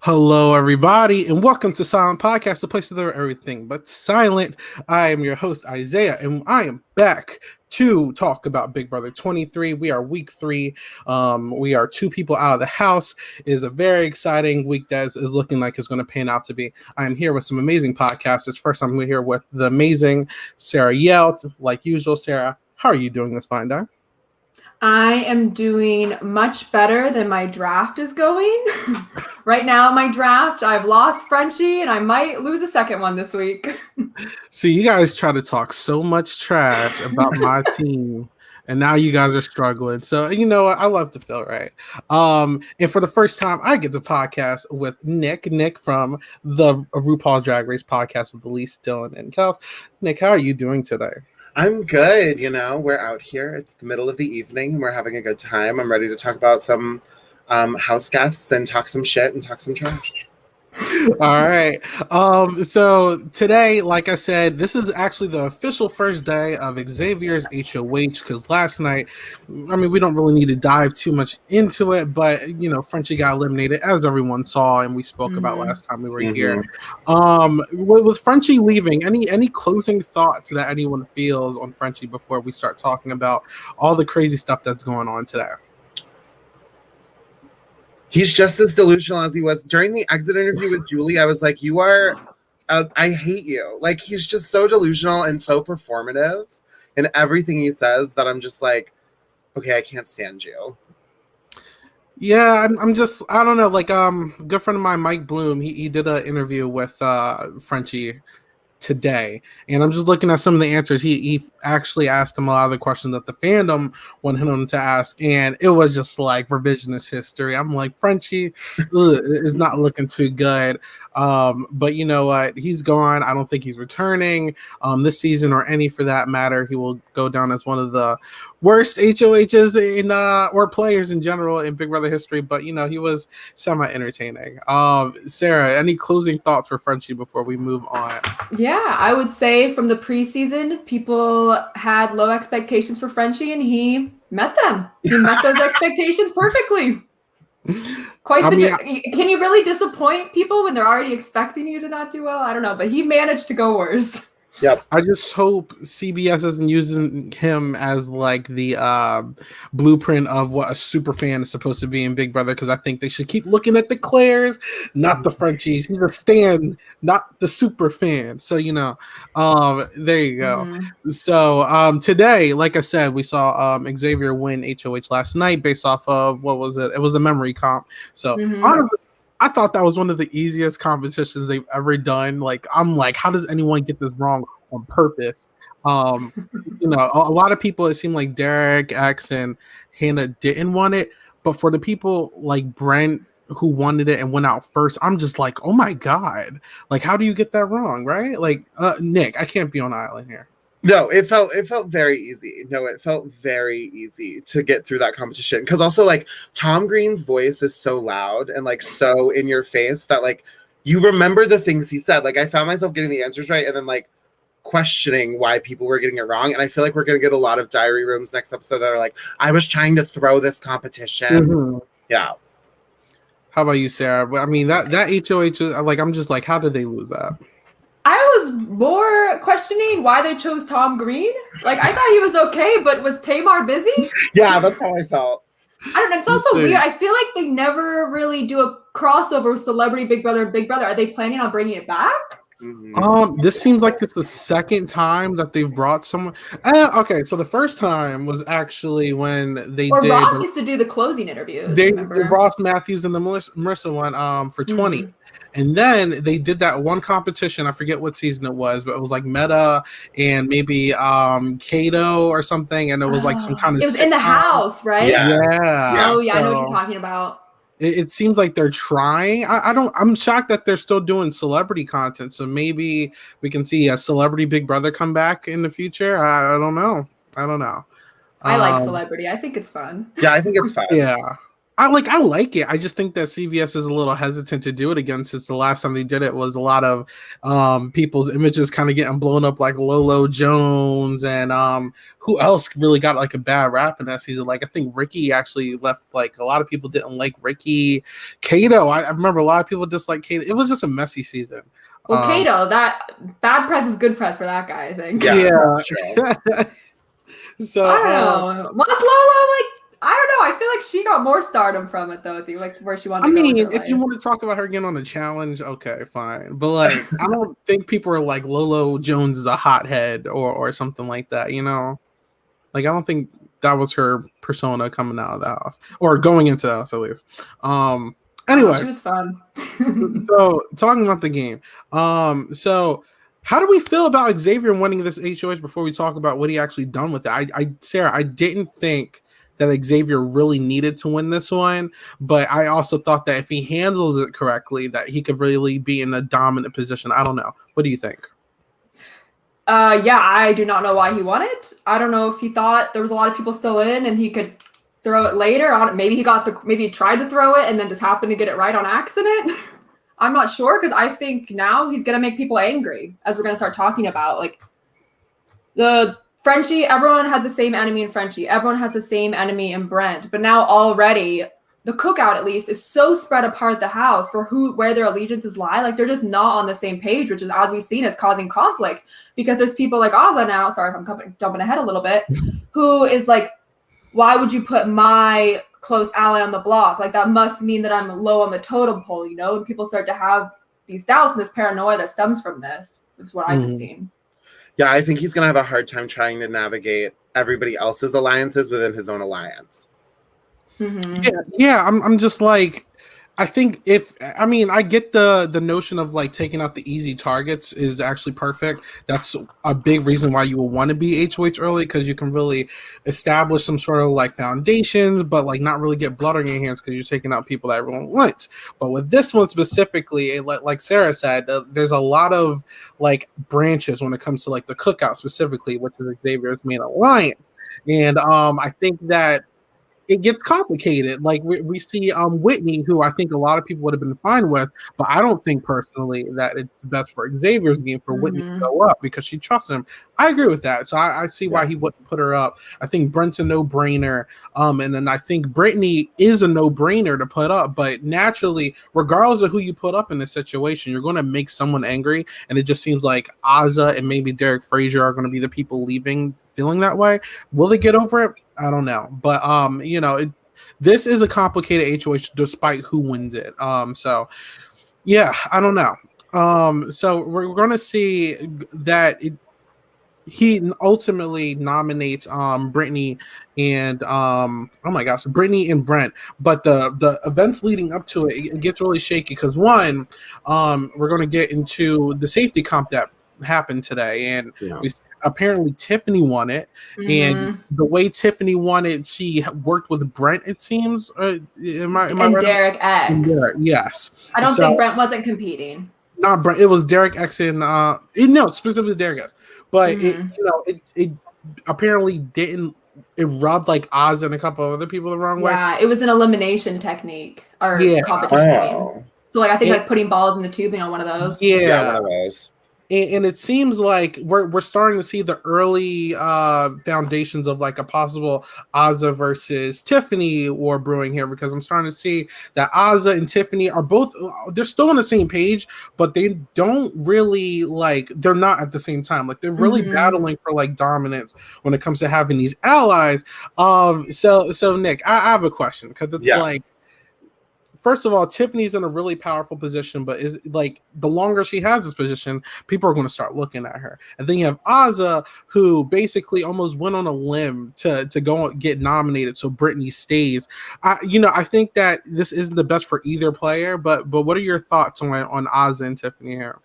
Hello, everybody, and welcome to Silent Podcast, the place where everything but silent. I am your host, Isaiah, and I am back to talk about Big Brother 23. We are week 3. We are 2 people out of the house. It is a very exciting week that is looking like it's going to pan out to be. I am here with some amazing podcasters. First, I'm here with the amazing Sarah Yelt. Like usual, Sarah, how are you doing this fine day? I am doing much better than my draft is going. Right now, my draft, I've lost Frenchie, and I might lose a second one this week. See, you guys try to talk so much trash about my team, and now you guys are struggling. So, you know what? I love to feel right. And for the first time, I get the podcast with Nick from the RuPaul's Drag Race podcast with Elise, Dylan, and Kels. Nick, how are you doing today? I'm good. We're out here. It's the middle of the evening. We're having a good time. I'm ready to talk about some house guests and talk some shit and talk some trash. All right. So today, like I said, this is actually the official first day of Xavier's HOH because last night, we don't really need to dive too much into it, but Frenchie got eliminated, as everyone saw, and we spoke about last time we were here. With Frenchie leaving, any closing thoughts that anyone feels on Frenchie before we start talking about all the crazy stuff that's going on today? He's just as delusional as he was during the exit interview with Julie. I was like, I hate you. Like, he's just so delusional and so performative in everything he says that I'm just like, okay, I can't stand you. Yeah, I don't know. Like, good friend of mine, Mike Bloom, he did an interview with Frenchie today, and I'm just looking at some of the answers. He actually asked him a lot of the questions that the fandom wanted him to ask, and it was just like revisionist history. I'm like, Frenchie is not looking too good. But you know what? He's gone. I don't think he's returning this season or any for that matter. He will go down as one of the worst HOHs in or players in general in Big Brother history. But he was semi-entertaining. Sarah, any closing thoughts for Frenchie before we move on? Yeah, I would say from the preseason, people had low expectations for Frenchie, and he met them. He met those expectations perfectly. Can you really disappoint people when they're already expecting you to not do well? I don't know, but he managed to go worse. Yep. I just hope CBS isn't using him as like the blueprint of what a super fan is supposed to be in Big Brother, because I think they should keep looking at the Claires, not the Frenchies. He's a stan, not the super fan. So there you go. So today, like I said, we saw Xavier win HOH last night based off of what was it? It was a memory comp. So honestly, I thought that was one of the easiest competitions they've ever done. Like, I'm like, how does anyone get this wrong on purpose? A lot of people, it seemed like Derek, X, and Hannah didn't want it. But for the people like Brent who wanted it and went out first, I'm just like, oh my God. Like, how do you get that wrong, right? Like, Nick, I can't be on the island here. No, it felt very easy. No, it felt very easy to get through that competition. Because also, like, Tom Green's voice is so loud and, like, so in your face that, like, you remember the things he said. Like, I found myself getting the answers right and then, like, questioning why people were getting it wrong. And I feel like we're going to get a lot of diary rooms next episode that are like, I was trying to throw this competition. Yeah. How about you, Sarah? I mean, that HOH, like, I'm just like, how did they lose that? I was more questioning why they chose Tom Green. Like, I thought he was okay, but was Tamar busy? Yeah, that's how I felt. I don't know. It's also weird. I feel like they never really do a crossover with Celebrity Big Brother and Big Brother. Are they planning on bringing it back? This seems like it's the second time that they've brought someone. Okay, so the first time was actually when they did. Ross used to do the closing interviews. The Ross Matthews and the Marissa one for 20. And then they did that one competition. I forget what season it was, but it was like Meta and maybe Kato or something. And it was like some kind of. It was in the house, right? Yeah. Oh, yeah, I know what you're talking about. It seems like they're trying. I'm shocked that they're still doing celebrity content. So maybe we can see a Celebrity Big Brother come back in the future. I don't know. I like Celebrity. I think it's fun. Yeah, I think it's fun. Yeah. I like it. I just think that CVS is a little hesitant to do it again, since the last time they did it was a lot of people's images kind of getting blown up, like Lolo Jones and who else really got like a bad rap in that season. Like I think Ricky actually left, like a lot of people didn't like Ricky. Kato, I remember a lot of people disliked Kato. It was just a messy season. Well, Kato, that bad press is good press for that guy, I think. Yeah. Sure. So I don't know. Was Lolo like? I don't know. I feel like she got more stardom from it though. Like where she wanted. I to mean, go if you want to talk about her again on a challenge, okay, fine. But like, I don't think people are like Lolo Jones is a hothead or something like that. You know, like I don't think that was her persona coming out of the house or going into the house at least. Anyway, she was fun. So talking about the game, so how do we feel about Xavier winning this HOH before we talk about what he actually done with it? Sarah, I didn't think that Xavier really needed to win this one, but I also thought that if he handles it correctly, that he could really be in a dominant position. I don't know. What do you think? Yeah, I do not know why he won it. I don't know if he thought there was a lot of people still in and he could throw it later on. Maybe he tried to throw it and then just happened to get it right on accident. I'm not sure, because I think now he's gonna make people angry, as we're gonna start talking about. Like the Frenchie, everyone had the same enemy in Frenchie. Everyone has the same enemy in Brent. But now already the cookout, at least, is so spread apart the house for where their allegiances lie. Like they're just not on the same page, which is, as we've seen, is causing conflict, because there's people like Azah now. Sorry if I'm jumping ahead a little bit, who is like, why would you put my close ally on the block? Like that must mean that I'm low on the totem pole, you know? And people start to have these doubts and this paranoia that stems from this. Is what I've been seeing. Yeah, I think he's going to have a hard time trying to navigate everybody else's alliances within his own alliance. Mm-hmm. Yeah. I'm just like, I think I get the notion of like taking out the easy targets is actually perfect. That's a big reason why you will want to be HOH early, because you can really establish some sort of like foundations, but like not really get blood on your hands because you're taking out people that everyone wants. But with this one specifically, like Sarah said, there's a lot of like branches when it comes to like the cookout specifically, which is Xavier's main alliance. And I think that it gets complicated. Like we see Whitney, who I think a lot of people would have been fine with, but I don't think personally that it's best for Xavier's game for Whitney to go up because she trusts him. I agree with that. So I see why he wouldn't put her up. I think Brent's a no-brainer. And then I think Brittany is a no-brainer to put up, but naturally, regardless of who you put up in this situation, you're going to make someone angry. And it just seems like Azah and maybe Derek Frazier are going to be the people leaving feeling that way. Will they get over it? I don't know, but this is a complicated HOH despite who wins it. So yeah, I don't know. So we're gonna see that he ultimately nominates Brittany and Brittany and Brent, but the events leading up to it gets really shaky because one, we're gonna get into the safety comp that happened today, and apparently Tiffany won it, and the way Tiffany won it, she worked with Brent, it seems. Am I right? Derek X. Yes. I don't think Brent wasn't competing. Not Brent. It was Derek X and specifically Derek X. But it apparently didn't. It rubbed like Oz and a couple of other people the wrong way. Yeah, it was an elimination technique or competition. So like I think like putting balls in the tube, one of those. Yeah, one of those. And it seems like we're starting to see the early foundations of like a possible Azah versus Tiffany war brewing here, because I'm starting to see that Azah and Tiffany are they're still on the same page, but they don't really they're not at the same time. Like they're really battling for like dominance when it comes to having these allies. So Nick, I have a question, because it's like, first of all, Tiffany's in a really powerful position, but is like the longer she has this position, people are going to start looking at her. And then you have Azah, who basically almost went on a limb to go get nominated, so Brittany stays. I think that this isn't the best for either player, but what are your thoughts on Azah and Tiffany here?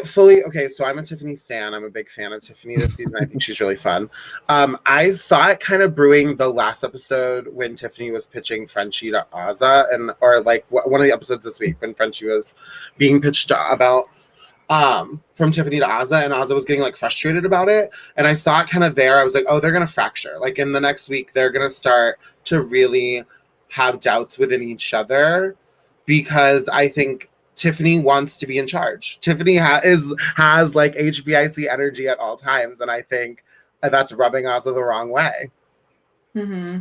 So I'm a Tiffany stan. I'm a big fan of Tiffany this season. I think she's really fun. I saw it kind of brewing the last episode when Tiffany was pitching Frenchie to Azah, or like one of the episodes this week when Frenchie was being pitched about from Tiffany to Azah, and Azah was getting like frustrated about it. And I saw it kind of there. I was like, oh, they're going to fracture. Like in the next week, they're going to start to really have doubts within each other, because I think Tiffany wants to be in charge. Tiffany has like HBIC energy at all times, and I think that's rubbing Azah the wrong way. Mm-hmm.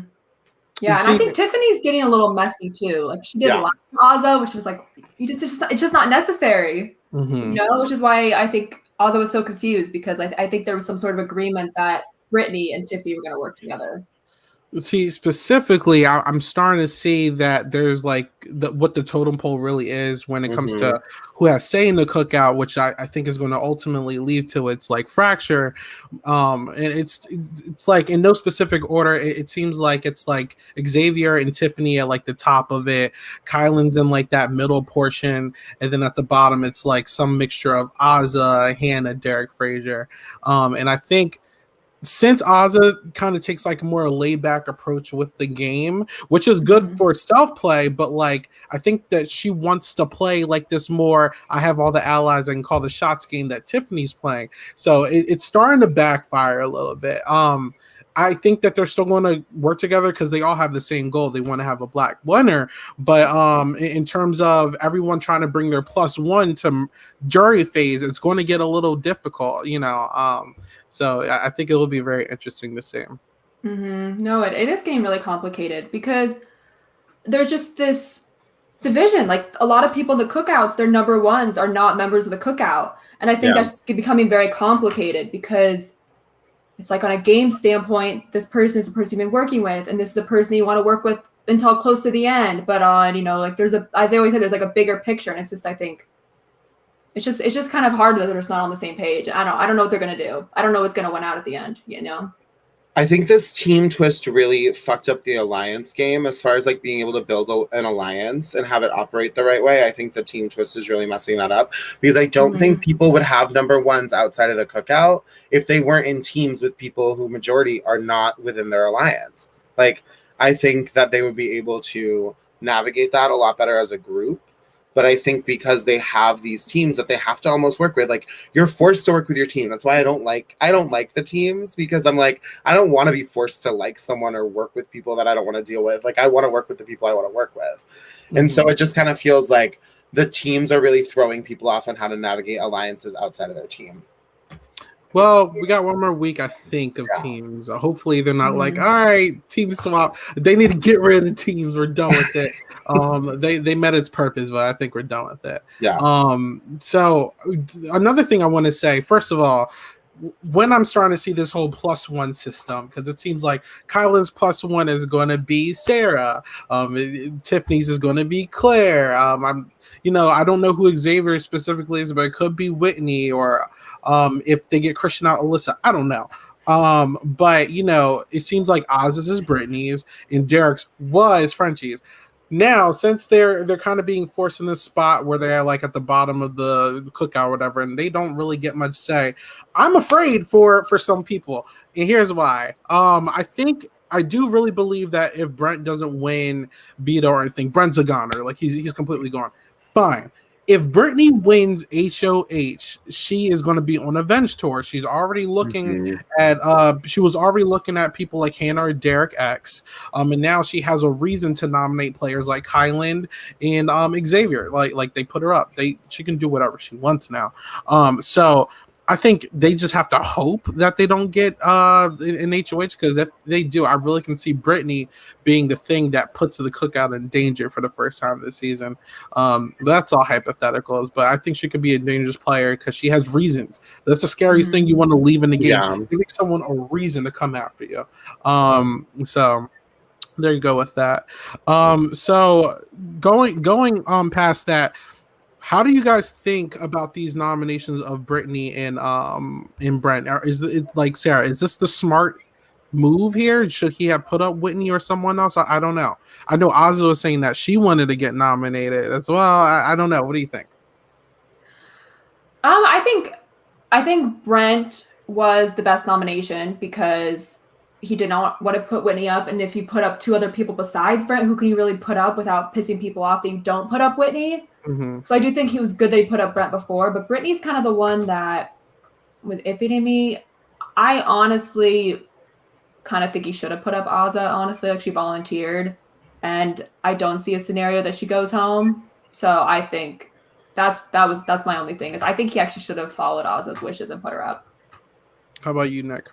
Yeah, and I think Tiffany's getting a little messy too. Like she did a lot with Azah, which was like, it's just not necessary. Mm-hmm. You know, which is why I think Azah was so confused, because I think there was some sort of agreement that Brittany and Tiffany were going to work together. See, specifically, I'm starting to see that there's like what the totem pole really is when it comes to who has say in the cookout, which I think is going to ultimately lead to its like fracture. And it's like in no specific order. It seems like it's like Xavier and Tiffany at like the top of it, Kyland's in like that middle portion, and then at the bottom it's like some mixture of Azah, Hannah, Derek Frazier, and I think, since Azah kind of takes like a more laid back approach with the game, which is good for self play, but like I think that she wants to play like this more, I have all the allies I can call the shots game that Tiffany's playing. So it's starting to backfire a little bit. I think that they're still going to work together because they all have the same goal. They want to have a black winner. But in terms of everyone trying to bring their +1 to jury phase, it's going to get a little difficult, you know. So I think it will be very interesting to see. Mm-hmm. No, it is getting really complicated because there's just this division. Like a lot of people in the cookouts, their number ones are not members of the cookout. And I think that's becoming very complicated because it's like on a game standpoint, this person is the person you've been working with, and this is the person you want to work with until close to the end. But on, you know, like there's as I always said, there's like a bigger picture, and it's just, I think it's just kind of hard that they're just not on the same page. I don't know what they're gonna do. I don't know what's gonna win out at the end, you know. I think this team twist really fucked up the alliance game as far as like being able to build an alliance and have it operate the right way. I think the team twist is really messing that up because I don't think people would have number ones outside of the cookout if they weren't in teams with people who majority are not within their alliance. Like, I think that they would be able to navigate that a lot better as a group. But I think because they have these teams that they have to almost work with, like you're forced to work with your team. That's why I don't like the teams, because I'm like, I don't want to be forced to like someone or work with people that I don't want to deal with. Like I want to work with the people I want to work with. And so it just kind of feels like the teams are really throwing people off on how to navigate alliances outside of their team. Well, we got one more week, I think, of teams. Hopefully, they're not like, all right, team swap. They need to get rid of the teams. We're done with it. They met its purpose, but I think we're done with it. Yeah. So another thing I want to say, first of all, when I'm starting to see this whole +1 system, because it seems like Kyland's +1 is going to be Sarah, Tiffany's is going to be Claire. I don't know who Xavier specifically is, but it could be Whitney, or if they get Christian out, Alyssa. I don't know. But it seems like Oz's is Brittany's and Derek's was Frenchie's. Now, since they're kind of being forced in this spot where they're like at the bottom of the cookout or whatever, and they don't really get much say, I'm afraid for some people. And here's why. I do really believe that if Brent doesn't win veto or anything, Brent's a goner. Like he's completely gone. Fine. If Brittany wins HOH, she is going to be on a Avenge tour. She's already looking she was already looking at people like Hannah or Derek X. And now she has a reason to nominate players like Kyland and Xavier. Like they put her up. She can do whatever she wants now. So I think they just have to hope that they don't get in HOH, because if they do, I really can see Brittany being the thing that puts the cookout in danger for the first time this season. That's all hypotheticals, but I think she could be a dangerous player because she has reasons. That's the scariest thing you want to leave in the game. Yeah. Give someone a reason to come after you. So there you go with that. So going past that, how do you guys think about these nominations of Brittany and Brent? Is it like, Sarah, is this the smart move here? Should he have put up Whitney or someone else? I don't know. I know Azah was saying that she wanted to get nominated as well. I don't know. What do you think? I think Brent was the best nomination because he did not want to put Whitney up. And if you put up two other people besides Brent, who can you really put up without pissing people off that you don't put up Whitney? So I do think he was good that he put up Brent before, but Brittany's kind of the one that was iffy to me. I honestly kind of think he should have put up Azah, honestly. Like, she volunteered. and I don't see a scenario that she goes home. So I think that's my only thing is I think he actually should have followed Oz's wishes and put her up. How about you, Nick?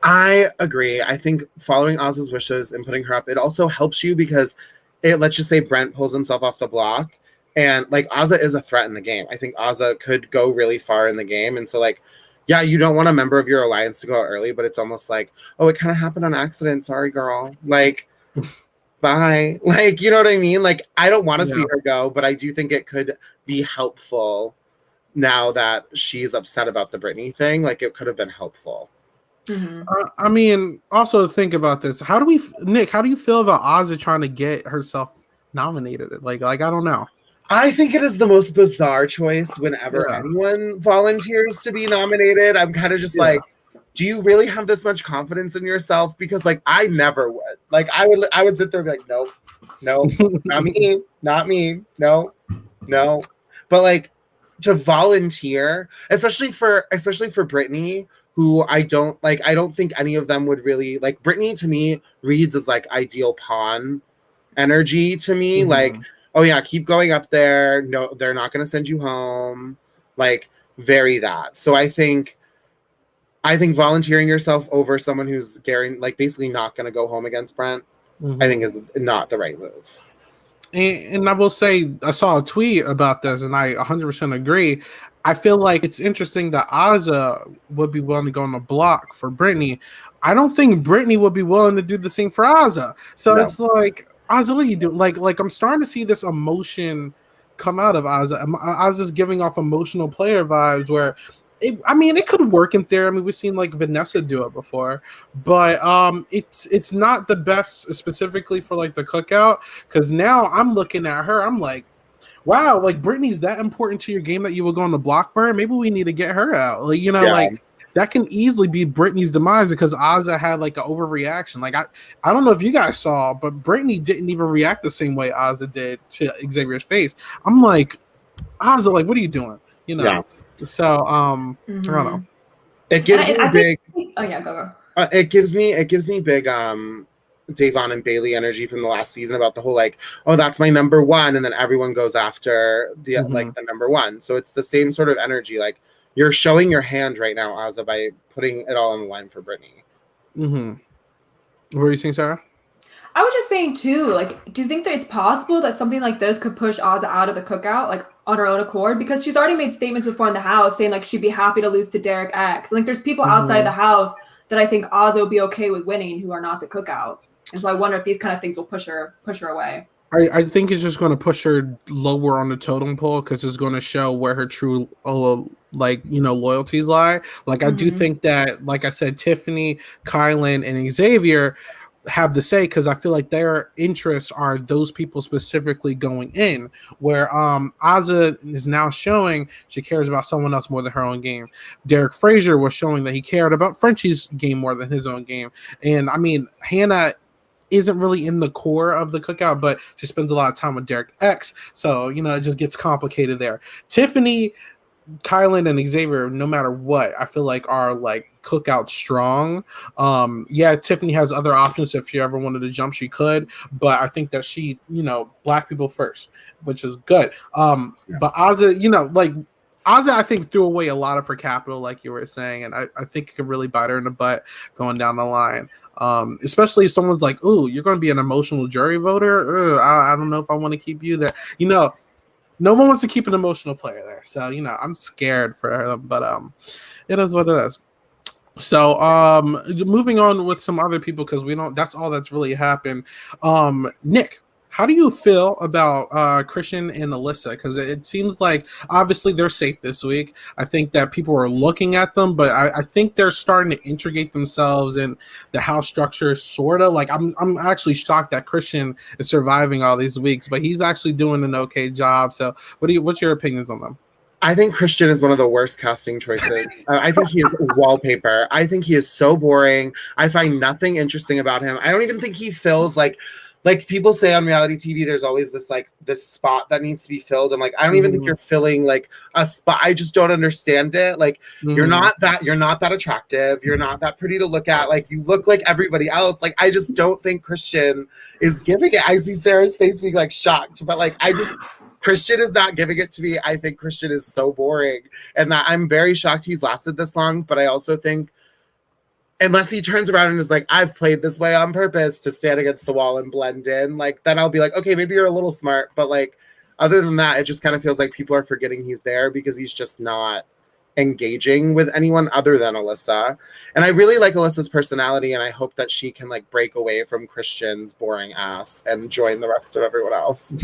I agree. I think following Oz's wishes and putting her up, it also helps you because let's just say Brent pulls himself off the block, and like Azah is a threat in the game. I think Azah could go really far in the game, and so like, yeah, you don't want a member of your alliance to go out early, but it's almost like, oh, it kind of happened on accident. Sorry, girl. Like, bye. Like, you know what I mean? Like, I don't want to see her go, but I do think it could be helpful now that she's upset about the Britney thing. Like, it could have been helpful. Mm-hmm. I mean, also think about this. Nick, how do you feel about Azah trying to get herself nominated? Like I don't know. I think it is the most bizarre choice whenever anyone volunteers to be nominated. I'm kind of just like, do you really have this much confidence in yourself? Because like, I never would. Like, I would sit there and be like, nope, not me, no. But like, to volunteer, especially for Britney, who I don't think any of them would really like. Britney to me reads as like ideal pawn energy to me. Mm-hmm. Like, oh yeah, keep going up there. No, they're not going to send you home. Like, very that. So I think volunteering yourself over someone who's basically not going to go home against Brent, mm-hmm. I think is not the right move. And I will say, I saw a tweet about this, and I 100% agree. I feel like it's interesting that Azah would be willing to go on the block for Britney. I don't think Britney would be willing to do the same for Azah. So It's like, Azah, what are you doing? Like I'm starting to see this emotion come out of Azah. Azah's giving off emotional player vibes where, it could work in theory. I mean, we've seen like Vanessa do it before, but it's not the best specifically for like the cookout, because now I'm looking at her, I'm like, wow, like Britney's that important to your game that you will go on the block for her. Maybe we need to get her out. Like, like that can easily be Britney's demise because Azah had like an overreaction. Like I don't know if you guys saw, but Britney didn't even react the same way Azah did to Xavier's face. I'm like, Azah, like, what are you doing? So mm-hmm. I don't know. It gives me big. Oh yeah, go. It gives me big Davon and Bailey energy from the last season about the whole like, oh, that's my number one, and then everyone goes after the mm-hmm. like the number one. So it's the same sort of energy. Like, you're showing your hand right now, Azah, by putting it all on the line for Britney. Mm-hmm. What were you saying, Sarah? I was just saying too, like, do you think that it's possible that something like this could push Azah out of the cookout, like on her own accord? Because she's already made statements before in the house saying like she'd be happy to lose to Derek X. Like, there's people mm-hmm. outside of the house that I think Azah would be okay with winning who are not the cookout. And so I wonder if these kind of things will push her away. I think it's just going to push her lower on the totem pole because it's going to show where her true loyalties lie. Like, I mm-hmm. do think that, like I said, Tiffany, Kylan, and Xavier have the say, because I feel like their interests are those people specifically going in, where Azah is now showing she cares about someone else more than her own game. Derek Frazier was showing that he cared about Frenchie's game more than his own game. And I mean, Hannah isn't really in the core of the cookout, but she spends a lot of time with Derek X, so it just gets complicated there. Tiffany, Kylan, and Xavier, no matter what, I feel like are like cookout strong. Tiffany has other options. If she ever wanted to jump, she could, but I think that she, black people first, which is good. But Azah, Azah, I think, threw away a lot of her capital, like you were saying, and I think it could really bite her in the butt going down the line. Especially if someone's like, "Ooh, you're going to be an emotional jury voter. I don't know if I want to keep you there." No one wants to keep an emotional player there, so I'm scared for her. But it is what it is. So moving on with some other people, because that's all that's really happened. Nick, how do you feel about Christian and Alyssa? Because it seems like obviously they're safe this week. I think that people are looking at them, but I think they're starting to integrate themselves in the house structure, sort of. Like, I'm actually shocked that Christian is surviving all these weeks, but he's actually doing an okay job. So what's your opinions on them? I think Christian is one of the worst casting choices. I think he is wallpaper. I think he is so boring. I find nothing interesting about him. I don't even think he feels like like people say on reality TV, there's always this spot that needs to be filled. I'm like, I don't even think you're filling like a spot. I just don't understand it. Like you're not that attractive. You're not that pretty to look at. Like you look like everybody else. Like I just don't think Christian is giving it. I see Sarah's face being like shocked, but like Christian is not giving it to me. I think Christian is so boring, and that I'm very shocked he's lasted this long. But I also think, unless he turns around and is like, I've played this way on purpose to stand against the wall and blend in, like then I'll be like, okay, maybe you're a little smart. But like, other than that, it just kind of feels like people are forgetting he's there because he's just not engaging with anyone other than Alyssa. And I really like Alyssa's personality, and I hope that she can like break away from Christian's boring ass and join the rest of everyone else.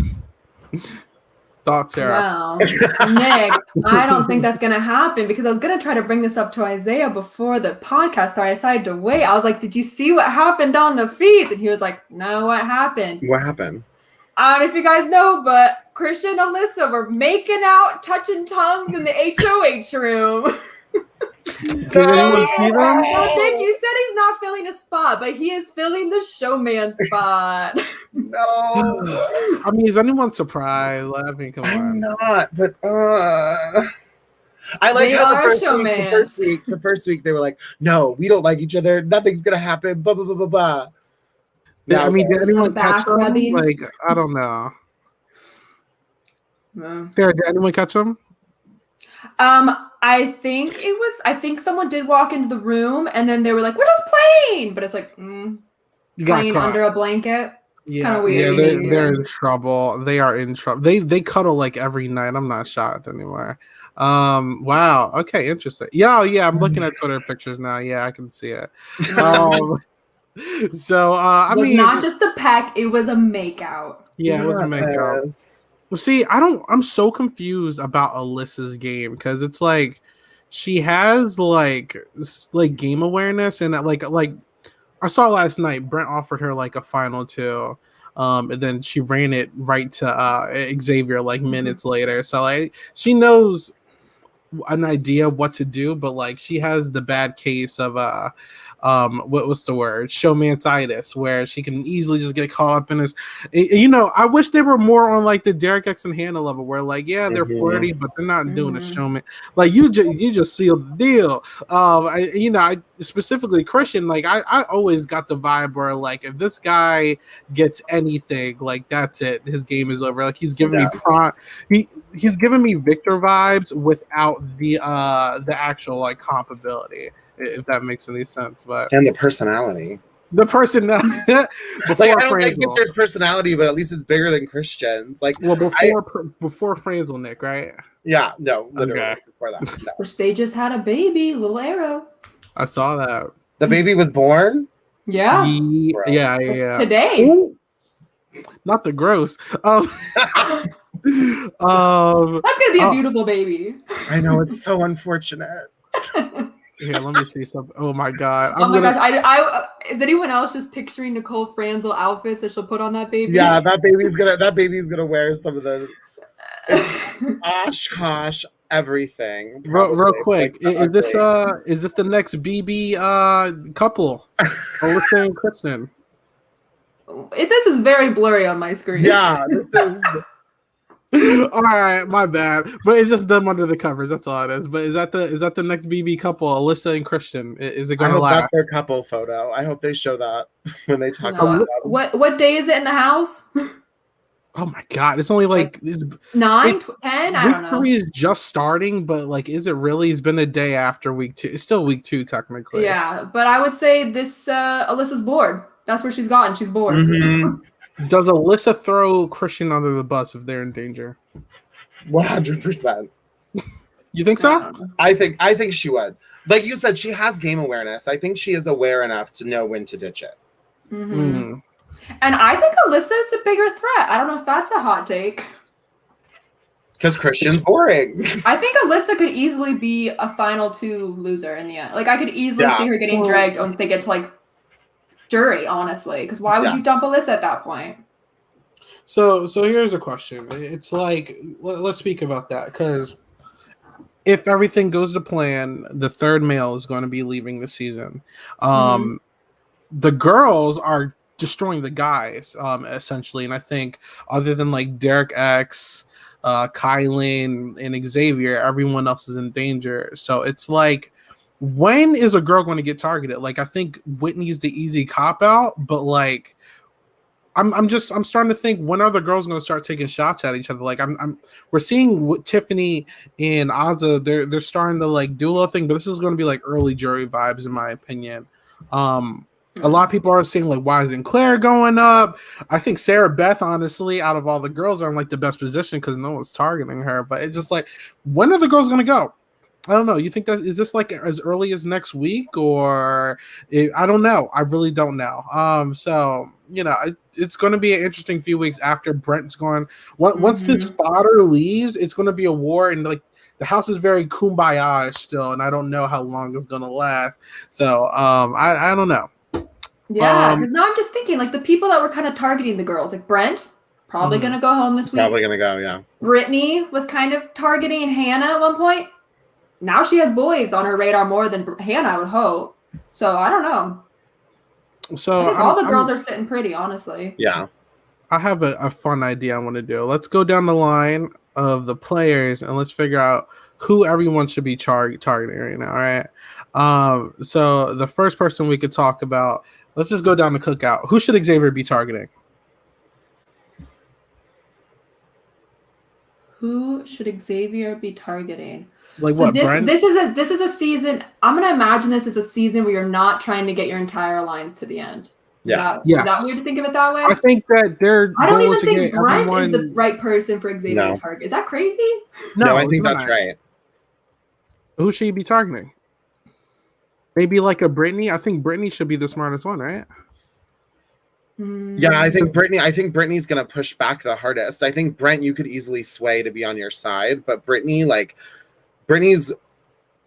Thoughts, Sarah? Well, Nick, I don't think that's going to happen because I was going to try to bring this up to Isaiah before the podcast started. I decided to wait. I was like, did you see what happened on the feeds? And he was like, no, what happened? What happened? I don't know if you guys know, but Christian and Alyssa were making out, touching tongues in the HOH room. Did anyone see them? Well, Nick, you said he's not filling a spot, but he is filling the showman spot. No. I mean, is anyone surprised? I mean, come I'm on. not, but I like They how are the first week they were like, no, we don't like each other. Nothing's gonna happen. Blah blah blah blah blah. Yeah, I mean, did anyone Back catch them? rubbing. Like, I don't know. No. Sarah, did anyone catch them? I think someone did walk into the room and then they were like, we're just playing. But it's like, You got playing caught. under a blanket. Yeah, kinda weird. Yeah, they're in trouble. They are in trouble. They cuddle like every night. I'm not shocked anymore. Wow. Okay, interesting. Yeah, I'm looking at Twitter pictures now. Yeah, I can see it. So I It was mean, not just a peck, it was a makeout. yeah, it was a makeup. Yes. Well, see, I'm so confused about Alyssa's game because it's like she has like game awareness and like I saw last night Brent offered her like a final two, and then she ran it right to Xavier like minutes later. So like she knows an idea of what to do, but like she has the bad case of what's the word, showmanitis, where she can easily just get caught up in this. I wish they were more on like the Derek X and Hannah level where like they're flirty but they're not doing a showman. Like you just sealed the deal. I specifically Christian, like I always got the vibe where like if this guy gets anything, like that's it, his game is over. Like he's giving me he's giving me Victor vibes without the actual like comp ability, if that makes any sense. But And the personality. the person Like I don't think there's personality, but at least it's bigger than Christian's. Like before Franzel, Nick, right? yeah, no, literally Okay. before that. No. Which they just had a baby, little arrow. I saw that. The baby was born. Yeah. Yeah. Today. Ooh. Not the gross. That's gonna be a beautiful baby. I know, it's so unfortunate. Here, let me see something. Oh my god. Oh my gosh! I is anyone else just picturing Nicole Franzel outfits that she'll put on that baby? Yeah, that baby's gonna wear some of the Oshkosh everything. Real quick, Like, is this the next BB couple? Alyssa and Christian. This is very blurry on my screen. Yeah, this is. All right, my bad. But it's just them under the covers. That's all it is. But is that the next BB couple, Alyssa and Christian? Is it I going to hope last? that's their couple photo. I hope they show that when they talk No. about them. What day is it in the house? Oh my god, it's only like 9, It's- 10? I week don't know. 3 is just starting, but like, is it really? It's been a day after week 2. It's still week 2 technically. Yeah, but I would say this Alyssa's bored. That's where she's gotten. She's bored. Mhm. Does Alyssa throw Christian under the bus if they're in danger? 100%. You think I so? don't know. I think she would. Like you said, she has game awareness. I think she is aware enough to know when to ditch it. Mhm. Mm. And I think Alyssa is the bigger threat. I don't know if that's a hot take. Because Christian's boring. I think Alyssa could easily be a final 2 loser in the end. Like I could easily Yeah. see her getting dragged once they get to like jury, honestly. Because why would Yeah. you dump Alyssa at that point? So here's a question. It's like, let's speak about that, because if everything goes to plan, the third male is going to be leaving the season. The girls are destroying the guys, essentially. And I think other than like Derek X, Kylan, and Xavier, everyone else is in danger. So it's like, when is a girl going to get targeted? Like, I think Whitney's the easy cop out, but like, I'm starting to think, when are the girls going to start taking shots at each other? Like, we're seeing Tiffany and Azah, they're starting to like do a little thing, but this is going to be like early jury vibes, in my opinion. A lot of people are saying like, why isn't Claire going up? I think Sarah Beth, honestly, out of all the girls, are in like the best position because no one's targeting her. But it's just like, when are the girls going to go? I don't know. You think that is this like as early as next week, or I don't know. I really don't know. So you know, it's going to be an interesting few weeks after Brent's gone. Once this fodder leaves, it's going to be a war, and like the house is very kumbaya still, and I don't know how long it's going to last. So I don't know. Yeah, because now I'm just thinking like the people that were kind of targeting the girls, like Brent, probably going to go home this week. Probably gonna go, yeah. Brittany was kind of targeting Hannah at one point. Now she has boys on her radar more than Hannah, I would hope. So I don't know. So I think all the girls are sitting pretty, honestly. Yeah. I have a fun idea I want to do. Let's go down the line of the players and let's figure out who everyone should be targeting right now. All right. So the first person we could talk about, let's just go down the cookout. Who should Xavier be targeting? Who should Xavier be targeting? Like so what? This is a season. I'm gonna imagine this is a season where you're not trying to get your entire alliance to the end. Is that weird to think of it that way? I think that I don't even think Brent is the right person for Xavier to target. Is that crazy? No, I think that's right. Who should he be targeting? Maybe like a Brittany. I think Brittany should be the smartest one, right? Yeah, I think Brittany's gonna push back the hardest. I think Brent, you could easily sway to be on your side, but Brittany's,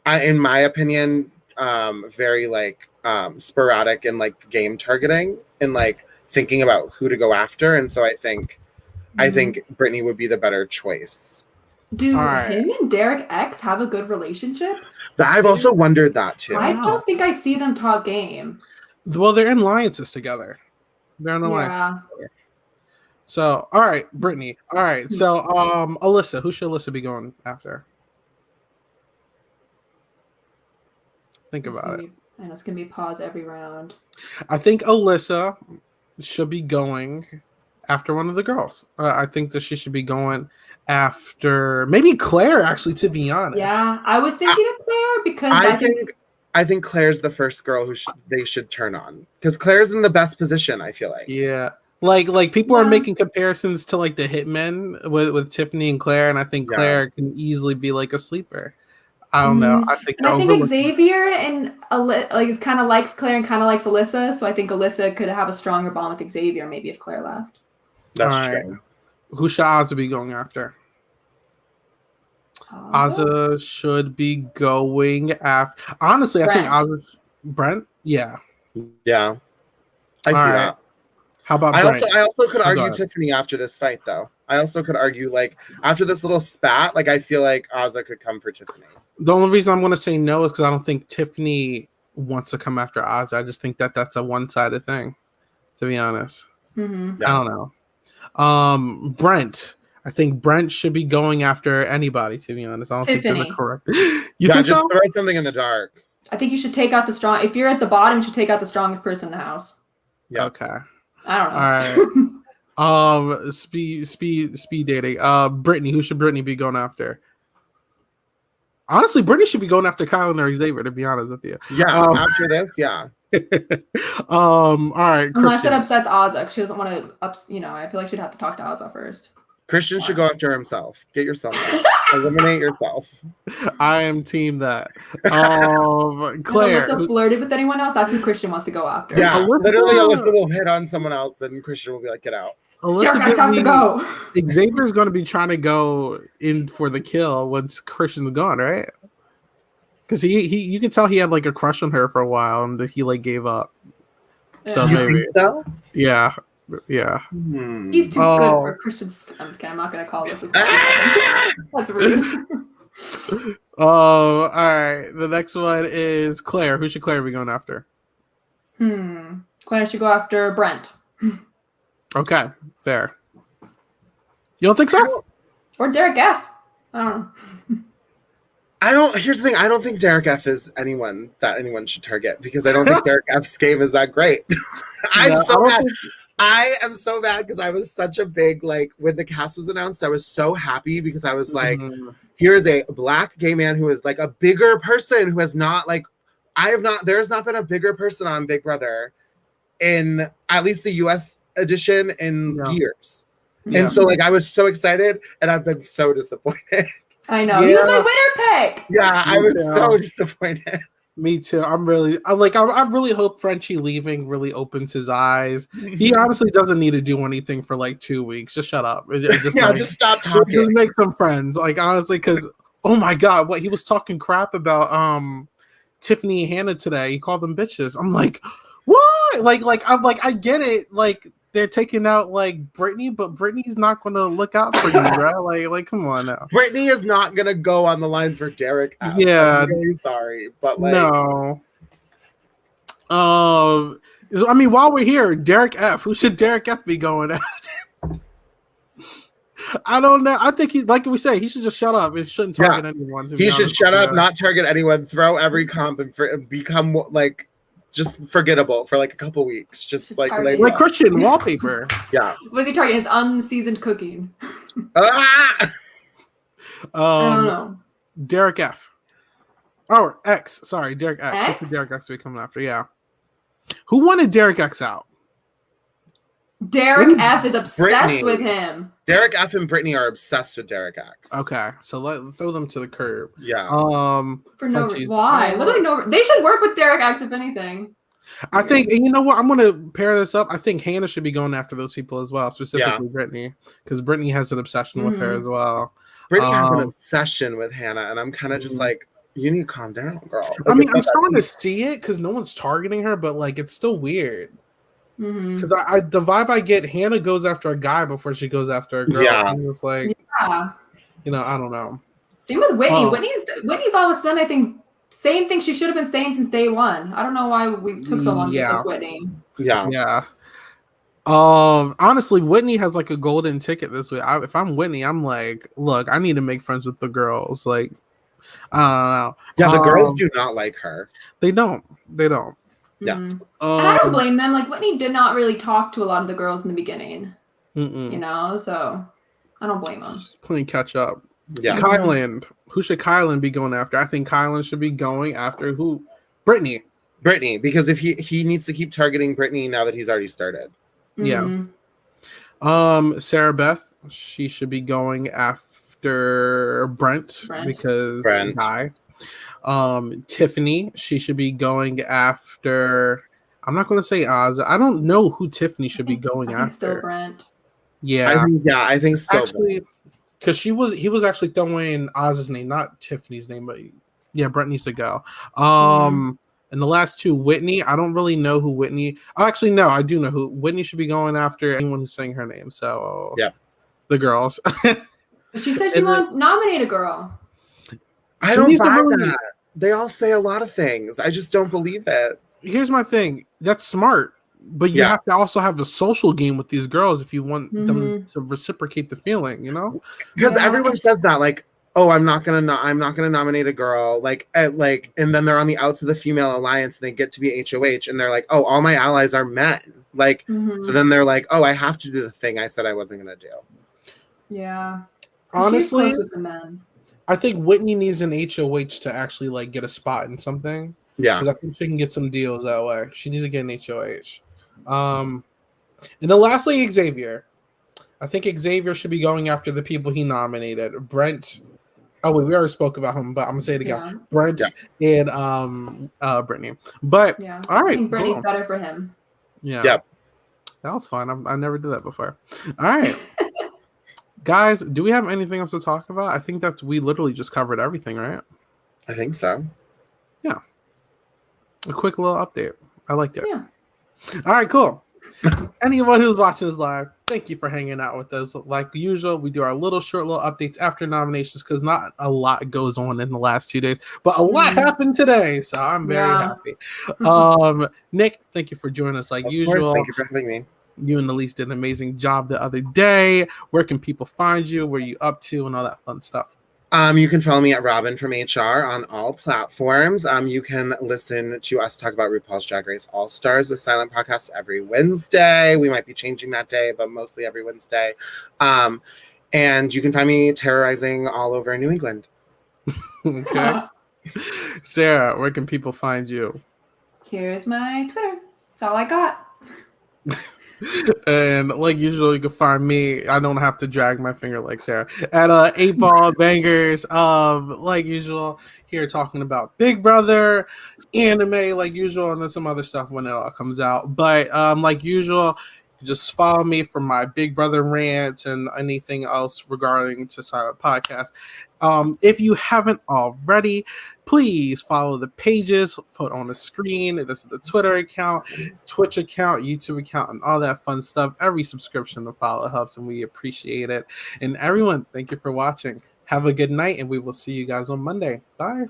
in my opinion, very like sporadic in like game targeting and like thinking about who to go after, and so I think Brittany would be the better choice. Do him and Derek X have a good relationship? I've also wondered that too. I don't think I see them talk game. Well, they're in alliances together. They're in alliance. Yeah. So, all right, Brittany. All right, so Alyssa. Who should Alyssa be going after? Think about it. And it's gonna be pause every round. I think Alyssa should be going after one of the girls. I think that she should be going after maybe Claire, actually, to be honest. Yeah, I was thinking of Claire because I think Claire's the first girl who they should turn on, because Claire's in the best position, I feel like. Yeah. Like people are making comparisons to like the Hitmen with Tiffany and Claire, and I think Claire can easily be like a sleeper. I don't know. I think Xavier and like kind of likes Claire and kind of likes Alyssa, so I think Alyssa could have a stronger bond with Xavier maybe if Claire left. That's true. Who should Azah be going after? Azah should be going after. Honestly, Brent. I think Brent. Yeah. Yeah. I see that. How about Brent? I also could argue Tiffany after this fight, though. I also could argue, like, after this little spat, like, I feel like Azah could come for Tiffany. The only reason I'm going to say no is because I don't think Tiffany wants to come after Azah. I just think that that's a one-sided thing, to be honest. Mm-hmm. Yeah. I don't know. Brent. I think Brent should be going after anybody, to be honest. I don't think there's a correct. You think just so? throw something in the dark. I think you should take out the strong. If you're at the bottom, you should take out the strongest person in the house. Yeah. Okay. I don't know. All right. Speed dating. Brittany. Who should Brittany be going after? Honestly, Brittany should be going after Kylan or Xavier, to be honest with you. Yeah. After this, yeah. All right. Unless it upsets Azah, she doesn't want to. I feel like she'd have to talk to Azah first. Christian should go after himself. Get yourself out. Eliminate yourself. I am team that. Claire. Has Alyssa flirted with anyone else? That's who Christian wants to go after. Yeah, literally Alyssa will hit on someone else and Christian will be like, get out. Alyssa has to go. Xavier's going to be trying to go in for the kill once Christian's gone, right? Because you can tell he had like a crush on her for a while and he like gave up. So you maybe. Think so? Yeah. He's too good for Christian. I'm not going to call this. That's rude. All right. The next one is Claire. Who should Claire be going after? Claire should go after Brent. Okay, fair. You don't think so? Or Derek F. I don't know. Here's the thing. I don't think Derek F is anyone that anyone should target because I don't think Derek F's game is that great. I'm so mad. I am so mad because I was such a big, like, when the cast was announced, I was so happy because I was like, here's a Black gay man who is like a bigger person who has not, like, there's not been a bigger person on Big Brother in at least the US edition in years. And so, like, I was so excited and I've been so disappointed. I know. He was my winner pick. Yeah, I was so disappointed. Me too. I really hope Frenchie leaving really opens his eyes. He honestly doesn't need to do anything for like 2 weeks. Just shut up. Just stop talking. Just make some friends. Like, honestly, because oh my god, what he was talking crap about Tiffany and Hannah today. He called them bitches. I'm like, what? I'm like, I get it. Like, they're taking out like Brittany, but Brittany's not going to look out for you, bro. Like, come on now. Brittany is not going to go on the line for Derek F. Yeah, I'm really sorry, but like, no. I mean, while we're here, Derek F. Who should Derek F. be going at? I don't know. I think he, like we say, he should just shut up. It shouldn't target anyone. He should shut up, not target anyone, throw every comp, and become like just forgettable for like a couple weeks. Just like Christian wallpaper. Yeah. Was he targeting his unseasoned cooking? I don't know. Derek F. Oh, X. Sorry, Derek X. X? Who could Derek X be coming after? Yeah. Who wanted Derek X out? Derek F is obsessed Brittany. with him. Derek F and Brittany are obsessed with Derek X. Okay, so throw them to the curb. Yeah. For no why? Literally no. They should work with Derek X if anything. I think, and you know what? I'm going to pair this up. I think Hannah should be going after those people as well, specifically Brittany, because Brittany has an obsession with her as well. Brittany has an obsession with Hannah, and I'm kind of just like, you need to calm down, girl. Like, I mean, I'm starting to see it because no one's targeting her, but like, it's still weird. Because the vibe I get, Hannah goes after a guy before she goes after a girl. Yeah. And it's like, you know, I don't know. Same with Whitney. Whitney's all of a sudden, I think, saying things she should have been saying since day one. I don't know why we took so long to get this Whitney. Yeah. Honestly, Whitney has like a golden ticket this week. If I'm Whitney, I'm like, look, I need to make friends with the girls. Like, I don't know. Yeah, the girls do not like her. They don't. Yeah. And I don't blame them. Like, Whitney did not really talk to a lot of the girls in the beginning. You know, so I don't blame them. Just playing catch up. Yeah. Kylan. Who should Kylan be going after? I think Kylan should be going after who? Brittany, because if he needs to keep targeting Brittany now that he's already started. Yeah. Sarah Beth, she should be going after Brent. Because guy. Tiffany, she should be going after. I'm not going to say Oz. I don't know who Tiffany should be going after. Still Brent. Yeah. I think so. Actually, because he was actually throwing Oz's name, not Tiffany's name, but yeah, Brent needs to go. And the last two, Whitney. I don't really know who Whitney. Actually, no, I do know who Whitney should be going after. Anyone who's saying her name. So the girls. She said she won't nominate a girl. I don't buy that. They all say a lot of things. I just don't believe it. Here's my thing. That's smart. But you have to also have a social game with these girls if you want them to reciprocate the feeling, you know? Because everyone says that, like, oh, I'm not gonna nominate a girl, like, and then they're on the outs of the female alliance and they get to be HOH and they're like, oh, all my allies are men. Like, so then they're like, oh, I have to do the thing I said I wasn't gonna do. Yeah. Honestly, she's close with the men. I think Whitney needs an HOH to actually like get a spot in something. Yeah. Because I think she can get some deals that way. She needs to get an HOH. And then lastly, Xavier. I think Xavier should be going after the people he nominated. Brent. Oh wait, we already spoke about him, but I'm gonna say it again. Yeah. Brent and Brittany. But all right, I think Brittany's better for him. Yeah. Yep. That was fun. I never did that before. All right. Guys, do we have anything else to talk about? I think we literally just covered everything, right? I think so. Yeah. A quick little update. I liked it. Yeah. All right, cool. Anyone who's watching this live, thank you for hanging out with us. Like usual, we do our short little updates after nominations because not a lot goes on in the last 2 days, but a lot happened today, so I'm very happy. Nick, thank you for joining us like usual. Thank you for having me. You and Elise did an amazing job the other day. Where can people find you? Where are you up to and all that fun stuff? You can follow me at Robin from HR on all platforms. You can listen to us talk about RuPaul's Drag Race All Stars with Silent Podcasts every Wednesday. We might be changing that day, but mostly every Wednesday. And you can find me terrorizing all over New England. Okay. Sarah, where can people find you? Here's my Twitter. That's all I got. And like usual, you can find me. I don't have to drag my finger like Sarah at 8 Ball Bangers. Like usual, here talking about Big Brother, anime, like usual, and then some other stuff when it all comes out. But like usual, just follow me for my Big Brother rants and anything else regarding to Silent Podcast. If you haven't already, please follow the pages put on the screen. This is the Twitter account, Twitch account, YouTube account, and all that fun stuff. Every subscription to follow helps, and we appreciate it. And everyone, thank you for watching. Have a good night, and we will see you guys on Monday. Bye.